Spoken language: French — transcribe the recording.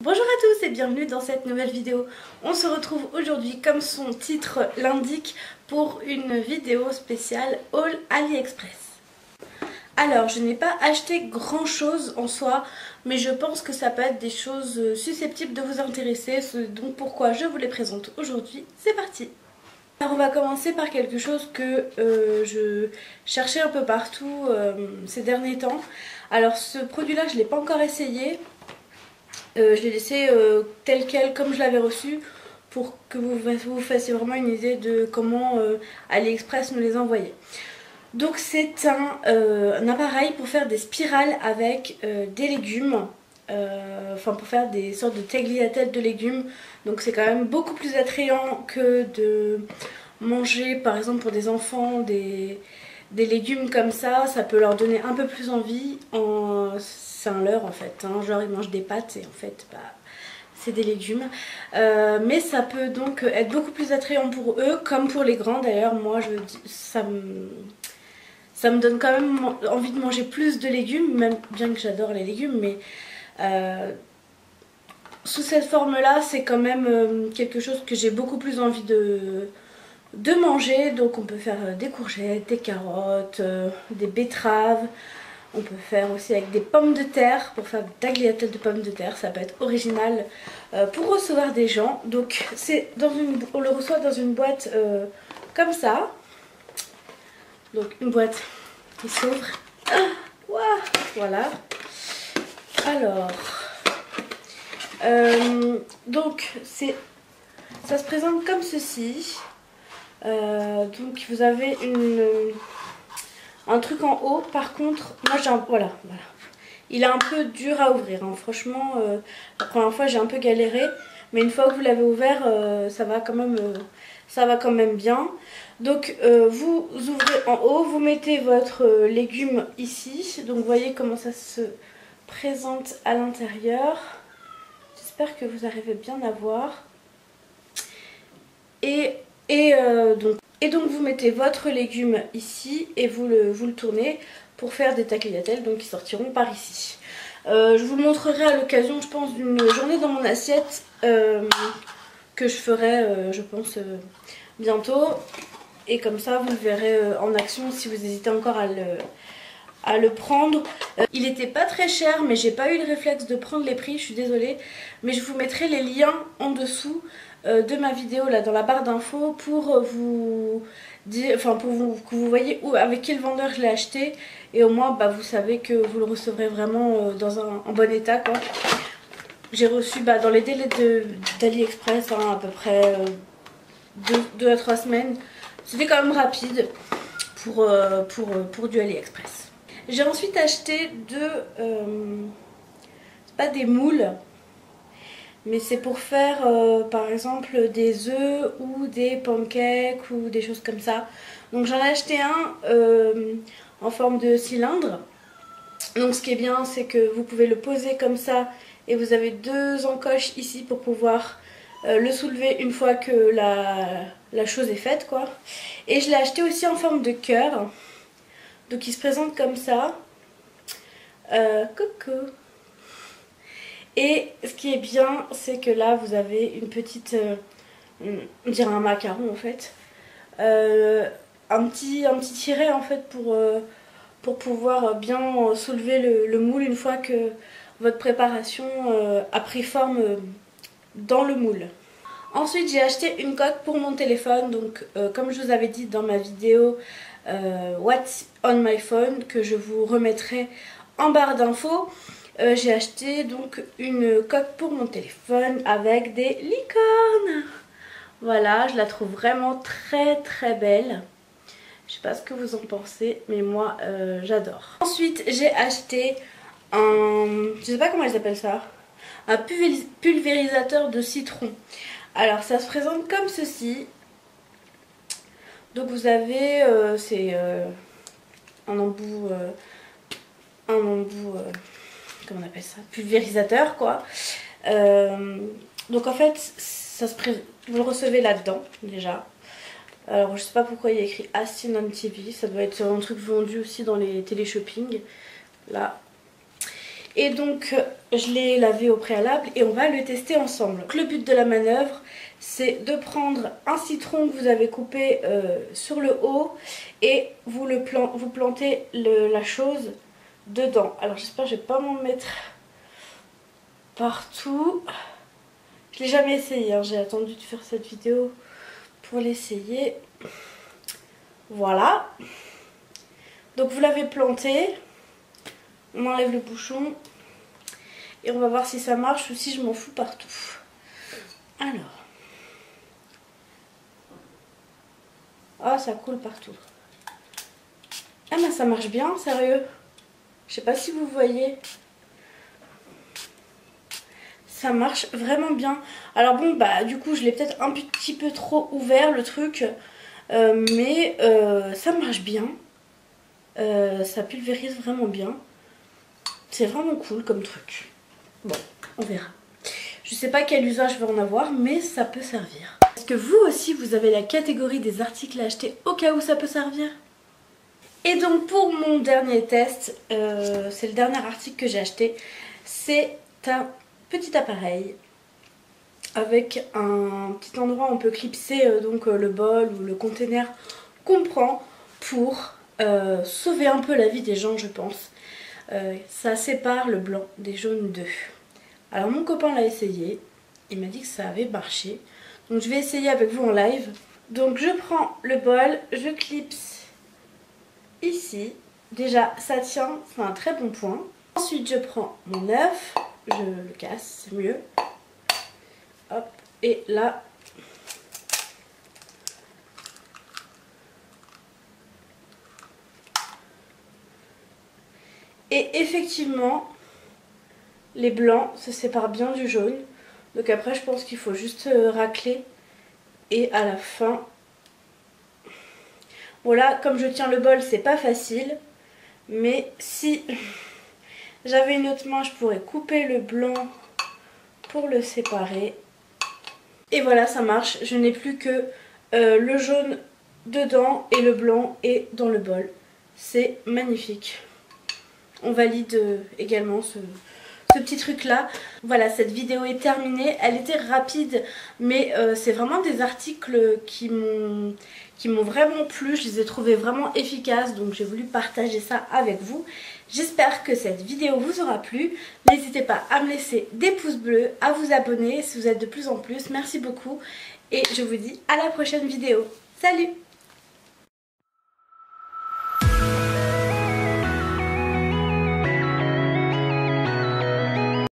Bonjour à tous et bienvenue dans cette nouvelle vidéo. On se retrouve aujourd'hui, comme son titre l'indique, pour une vidéo spéciale haul AliExpress. Alors, je n'ai pas acheté grand chose en soi, mais je pense que ça peut être des choses susceptibles de vous intéresser, donc pourquoi je vous les présente aujourd'hui. C'est parti! Alors on va commencer par quelque chose que je cherchais un peu partout ces derniers temps. Alors ce produit là je ne l'ai pas encore essayé. Je l'ai laissé tel quel comme je l'avais reçu pour que vous fassiez vraiment une idée de comment AliExpress nous les envoyait. Donc c'est un appareil pour faire des spirales avec des légumes. Enfin pour faire des sortes de tagliatelles de légumes. Donc c'est quand même beaucoup plus attrayant que de manger par exemple pour des enfants des légumes comme ça. Ça peut leur donner un peu plus envie. C'est un leurre en fait, hein. Genre ils mangent des pâtes et en fait bah, c'est des légumes. Mais ça peut donc être beaucoup plus attrayant pour eux comme pour les grands d'ailleurs. Moi ça me donne quand même envie de manger plus de légumes, même bien que j'adore les légumes, mais sous cette forme là c'est quand même quelque chose que j'ai beaucoup plus envie de manger. Donc on peut faire des courgettes, des carottes, des betteraves. On peut faire aussi avec des pommes de terre pour faire des tagliatelles de pommes de terre. Ça peut être original pour recevoir des gens. Donc on le reçoit dans une boîte comme ça. Donc une boîte qui s'ouvre. Wow, voilà. Alors donc ça se présente comme ceci. Donc vous avez un truc en haut. Par contre moi j'ai voilà. Il est un peu dur à ouvrir hein. Franchement la première fois j'ai un peu galéré, mais une fois que vous l'avez ouvert ça va quand même bien. Donc vous ouvrez en haut, vous mettez votre légume ici. Donc vous voyez comment ça se présente à l'intérieur. J'espère que vous arrivez bien à voir. Et donc vous mettez votre légume ici et vous le tournez pour faire des tagliatelles donc qui sortiront par ici. Je vous montrerai à l'occasion, je pense, d'une journée dans mon assiette que je ferai, je pense, bientôt. Et comme ça vous le verrez en action si vous hésitez encore à le prendre. Il n'était pas très cher, mais j'ai pas eu le réflexe de prendre les prix, je suis désolée. Mais je vous mettrai les liens en dessous de ma vidéo là dans la barre d'infos pour vous dire, enfin que vous voyez avec quel vendeur je l'ai acheté. Et au moins bah, vous savez que vous le recevrez vraiment en bon état quoi. J'ai reçu dans les délais d'AliExpress hein, à peu près 2 à 3 semaines. C'était quand même rapide pour du AliExpress. J'ai ensuite acheté c'est pas des moules, mais c'est pour faire par exemple des œufs ou des pancakes ou des choses comme ça. Donc j'en ai acheté un en forme de cylindre. Donc ce qui est bien c'est que vous pouvez le poser comme ça et vous avez 2 encoches ici pour pouvoir le soulever une fois que la chose est faite quoi. Et je l'ai acheté aussi en forme de cœur. Donc il se présente comme ça. Coucou. Et ce qui est bien, c'est que là vous avez une petite, on dirait un macaron en fait, un petit tiret en fait pour pouvoir bien soulever le moule une fois que votre préparation a pris forme dans le moule. Ensuite j'ai acheté une coque pour mon téléphone, donc comme je vous avais dit dans ma vidéo What's on my phone, que je vous remettrai en barre d'infos. J'ai acheté donc une coque pour mon téléphone avec des licornes. Voilà, je la trouve vraiment très très belle. Je sais pas ce que vous en pensez, mais moi j'adore. Ensuite j'ai acheté je sais pas comment ils appellent ça, un pulvérisateur de citron. Alors ça se présente comme ceci. Donc vous avez c'est un embout comment on appelle ça, pulvérisateur quoi. Donc en fait vous le recevez là-dedans déjà. Alors je sais pas pourquoi il y a écrit Astin on TV, ça doit être un truc vendu aussi dans les téléshopping là. Et donc je l'ai lavé au préalable et on va le tester ensemble. Donc, le but de la manœuvre, c'est de prendre un citron que vous avez coupé sur le haut et vous plantez la chose dedans. Alors j'espère que je vais pas m'en mettre partout. Je l'ai jamais essayé, hein. J'ai attendu de faire cette vidéo pour l'essayer. Voilà. Donc vous l'avez planté. On enlève le bouchon. Et on va voir si ça marche ou si je m'en fous partout. Alors. Ah, ça coule partout. Ah mais ça marche bien, sérieux. Je sais pas si vous voyez. Ça marche vraiment bien. Alors bon, bah du coup je l'ai peut-être un petit peu trop ouvert le truc. Mais ça marche bien. Ça pulvérise vraiment bien. C'est vraiment cool comme truc. Bon, on verra. Je sais pas quel usage je vais en avoir, mais ça peut servir. Est-ce que vous aussi vous avez la catégorie des articles à acheter au cas où ça peut servir? Et donc pour mon dernier test, c'est le dernier article que j'ai acheté. C'est un petit appareil avec un petit endroit où on peut clipser donc le bol ou le conteneur qu'on prend pour sauver un peu la vie des gens, je pense. Ça sépare le blanc des jaunes d'œufs. Alors mon copain l'a essayé, il m'a dit que ça avait marché. Donc je vais essayer avec vous en live. Donc je prends le bol, je clipse ici. Déjà ça tient, c'est un très bon point. Ensuite je prends mon œuf, je le casse, c'est mieux. Hop, et là et effectivement les blancs se séparent bien du jaune. Donc après je pense qu'il faut juste racler. Et à la fin, voilà, comme je tiens le bol c'est pas facile. Mais si j'avais une autre main je pourrais couper le blanc pour le séparer. Et voilà, ça marche. Je n'ai plus que le jaune dedans et le blanc est dans le bol. C'est magnifique. On valide également ce petit truc là. Voilà, cette vidéo est terminée. Elle était rapide, mais c'est vraiment des articles qui m'ont vraiment plu. Je les ai trouvés vraiment efficaces, donc j'ai voulu partager ça avec vous. J'espère que cette vidéo vous aura plu. N'hésitez pas à me laisser des pouces bleus, à vous abonner si vous êtes de plus en plus. Merci beaucoup et je vous dis à la prochaine vidéo. Salut!